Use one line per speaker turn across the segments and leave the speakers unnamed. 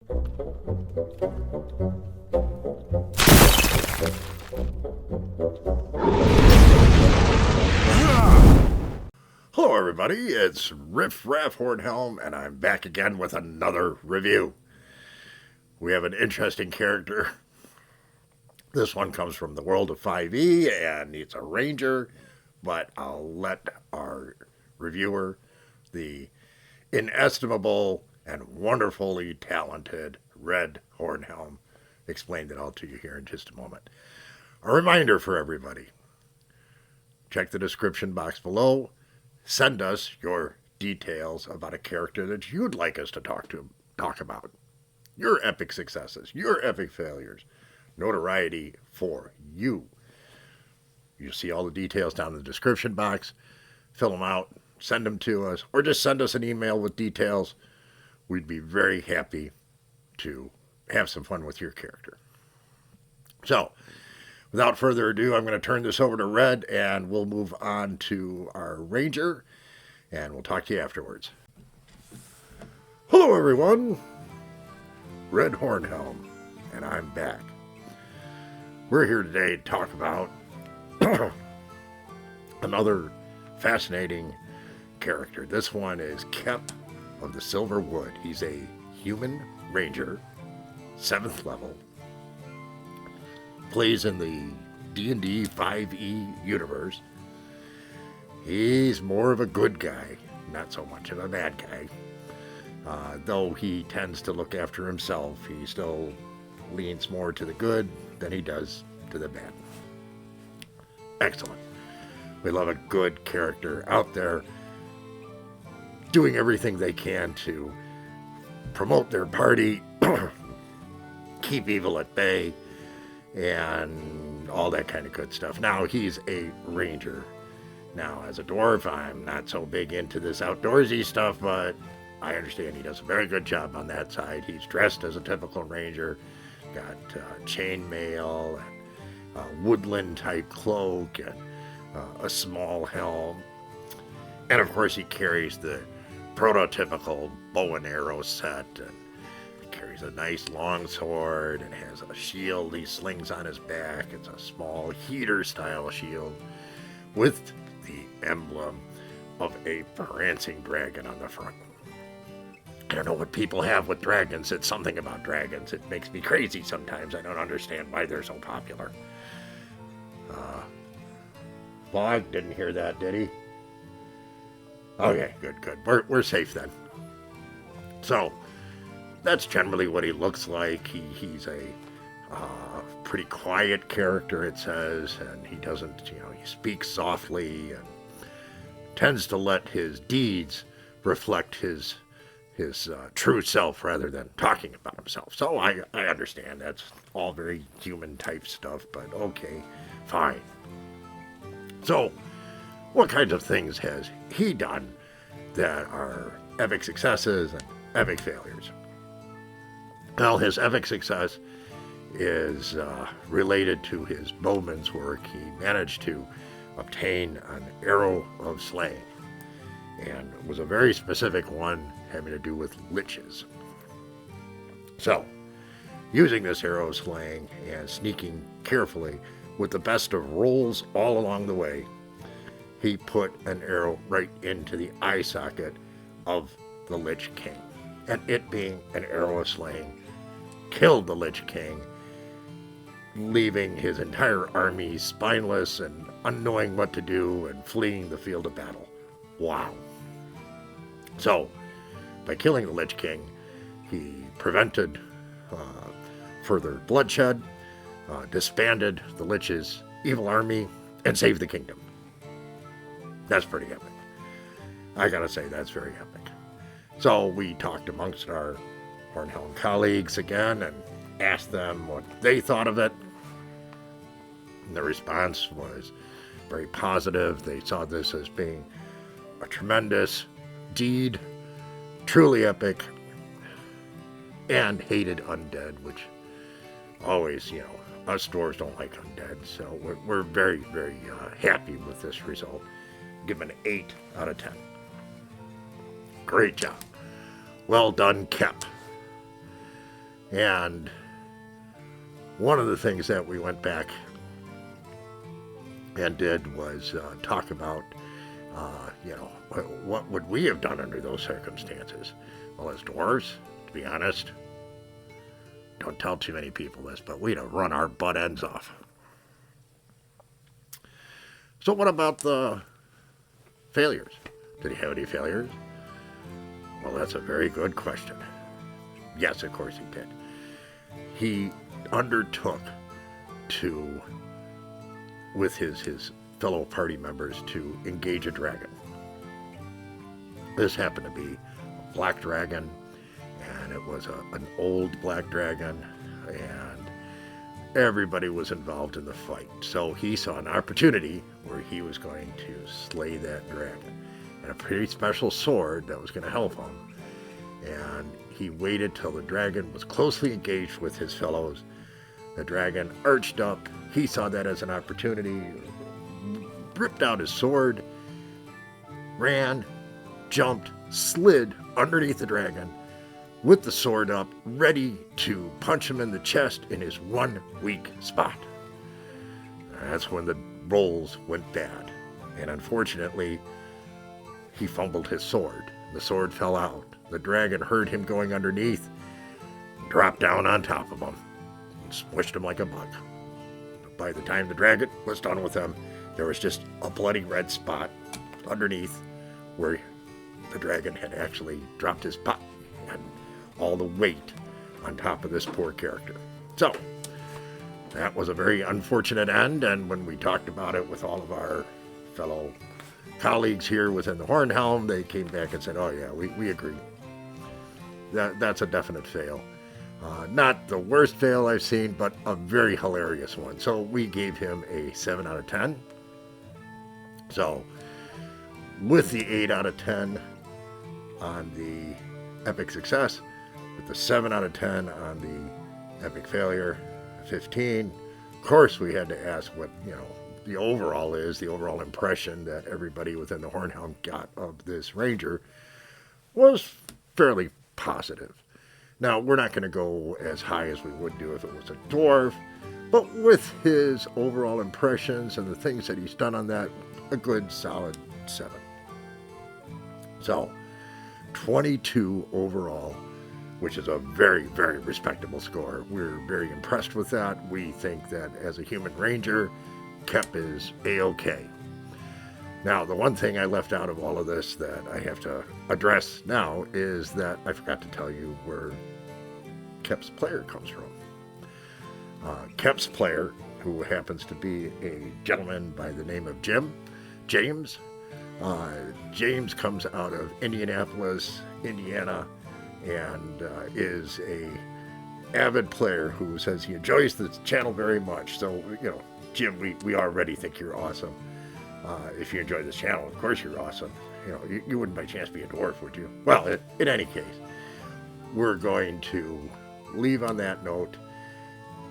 Hello everybody, it's Riff Raff Hornhelm, and I'm back again with another review. We have an interesting character. This one comes from the world of 5e, and it's a ranger, but I'll let our reviewer, the inestimable and wonderfully talented Red Hornhelm, explain it all to you here in just a moment. A reminder for everybody, check the description box below. Send us your details about a character that you'd like us to talk about. Your epic successes, your epic failures, notoriety for you. You'll see all the details down in the description box. Fill them out, send them to us, or just send us an email with details. We'd be very happy to have some fun with your character. So, without further ado, I'm going to turn this over to Red, and we'll move on to our ranger, and we'll talk to you afterwards. Hello, everyone. Red Hornhelm, and I'm back. We're here today to talk about another fascinating character. This one is Kep of the Silverwood. He's a human ranger, 7th level. Plays in the D&D 5e universe. He's more of a good guy, not so much of a bad guy. Though he tends to look after himself, he still leans more to the good than he does to the bad. Excellent. We love a good character out there doing everything they can to promote their party, keep evil at bay, and all that kind of good stuff. Now, he's a ranger. Now, as a dwarf, I'm not so big into this outdoorsy stuff, but I understand he does a very good job on that side. He's dressed as a typical ranger, got chainmail, and a woodland-type cloak, and a small helm. And, of course, he carries the prototypical bow and arrow set, and carries a nice long sword and has a shield he slings on his back. It's a small heater-style shield with the emblem of a prancing dragon on the front. I don't know what people have with dragons. It's something about dragons. It makes me crazy sometimes. I don't understand why they're so popular. Bog didn't hear that, did he? Okay, good. We're safe then. So, that's generally what he looks like. He's a pretty quiet character, it says, and he doesn't, he speaks softly and tends to let his deeds reflect his true self rather than talking about himself. So I understand that's all very human type stuff, but okay, fine. So, what kinds of things has he done that are epic successes and epic failures? Well, his epic success is related to his bowman's work. He managed to obtain an arrow of slaying, and it was a very specific one having to do with liches. So, using this arrow of slaying and sneaking carefully with the best of rolls all along the way, he put an arrow right into the eye socket of the Lich King. And it being an arrow of slaying, killed the Lich King, leaving his entire army spineless and unknowing what to do and fleeing the field of battle. Wow. So, by killing the Lich King, he prevented further bloodshed, disbanded the Lich's evil army, and saved the kingdom. That's pretty epic. I gotta say, that's very epic. So we talked amongst our Hornhelm colleagues again and asked them what they thought of it. And the response was very positive. They saw this as being a tremendous deed, truly epic, and hated undead, which always, us dwarves don't like undead, so we're very, very happy with this result. Give an 8 out of 10. Great job. Well done, Kep. And one of the things that we went back and did was talk about, what would we have done under those circumstances? Well, as dwarves, to be honest, don't tell too many people this, but we'd have run our butt ends off. So what about the failures? Did he have any failures? Well, that's a very good question. Yes, of course he did. He undertook to, with his fellow party members, to engage a dragon. This happened to be a black dragon, and it was an old black dragon, and everybody was involved in the fight. So he saw an opportunity where he was going to slay that dragon, and a pretty special sword that was going to help him. And he waited till the dragon was closely engaged with his fellows. The dragon arched up. He saw that as an opportunity, ripped out his sword, ran, jumped, slid underneath the dragon with the sword up, ready to punch him in the chest in his one weak spot. That's when the rolls went bad, and unfortunately, he fumbled his sword. The sword fell out. The dragon heard him going underneath, dropped down on top of him, and smushed him like a bug. By the time the dragon was done with him, there was just a bloody red spot underneath where the dragon had actually dropped his pot, and all the weight on top of this poor character. So, that was a very unfortunate end, and when we talked about it with all of our fellow colleagues here within the Hornhelm, they came back and said, oh yeah, we agree. That's a definite fail. Not the worst fail I've seen, but a very hilarious one. So we gave him a 7 out of 10. So, with the 8 out of 10 on the epic success, with the 7 out of 10 on the epic failure, 15. Of course, we had to ask what, the overall is, the overall impression that everybody within the Hornhelm got of this ranger was fairly positive. Now, we're not going to go as high as we would do if it was a dwarf, but with his overall impressions and the things that he's done on that, a good solid 7. So, 22 overall, which is a very, very respectable score. We're very impressed with that. We think that as a human ranger, Kep is A-OK. Now, the one thing I left out of all of this that I have to address now is that I forgot to tell you where Kep's player comes from. Kep's player, who happens to be a gentleman by the name of James. James comes out of Indianapolis, Indiana, and is a avid player who says he enjoys the channel very much. So, Jim, we already think you're awesome. If you enjoy this channel, of course you're awesome. You wouldn't by chance be a dwarf, would you? Well, in any case, we're going to leave on that note.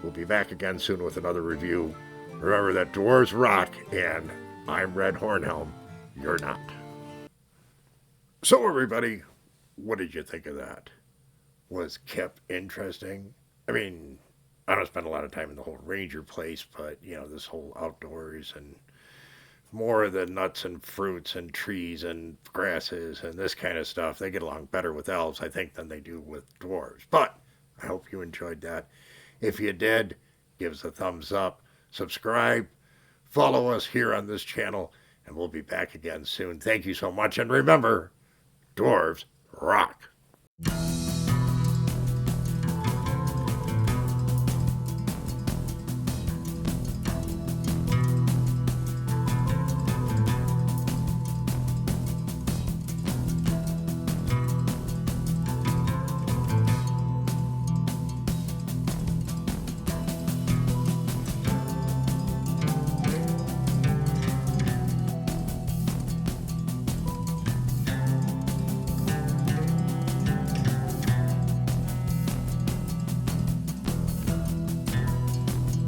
We'll be back again soon with another review. Remember that dwarves rock, and I'm Red Hornhelm. You're not. So, everybody, what did you think of that? Was Kep interesting? I mean, I don't spend a lot of time in the whole ranger place, but, this whole outdoors and more of the nuts and fruits and trees and grasses and this kind of stuff, they get along better with elves, I think, than they do with dwarves. But I hope you enjoyed that. If you did, give us a thumbs up, subscribe, follow us here on this channel, and we'll be back again soon. Thank you so much, and remember, dwarves rock.